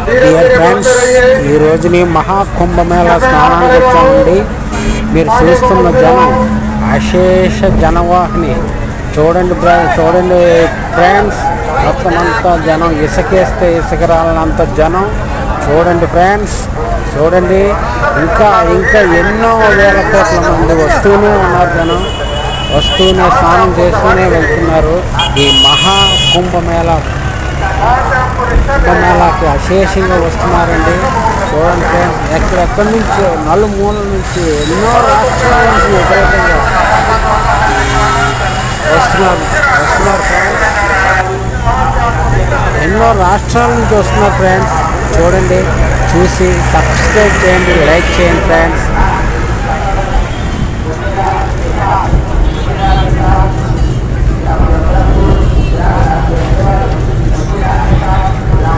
Dear friends, ఈ రోజుని మహాకుంభమేళ స్నానానికి వచ్చామండి. మీరు చూస్తున్న జనం అశేష జనవాహిని చూడండి ఫ్రెండ్స్. మొత్తం అంతా జనం, ఇసుకేస్తే ఇసుక రాలనంత జనం చూడండి ఫ్రెండ్స్. చూడండి, ఇంకా ఎన్నో వేల కోట్ల మంది వస్తూనే ఉన్నారు. జనం వస్తూనే స్నానం చేస్తూనే వెళ్తున్నారు. ఈ కుంభమేళాకి అశేషంగా వస్తున్నారండి. చూడండి ఫ్రెండ్స్, ఎక్కడెక్కడి నుంచి, నలుమూలల నుంచి, ఎన్నో రాష్ట్రాల నుంచి వ్యతిరేకంగా వస్తున్నారు ఫ్రెండ్స్. ఎన్నో రాష్ట్రాల నుంచి వస్తున్నారు ఫ్రెండ్స్. చూడండి, చూసి సబ్స్క్రైబ్ చేయండి, లైక్ చేయండి ఫ్రెండ్స్.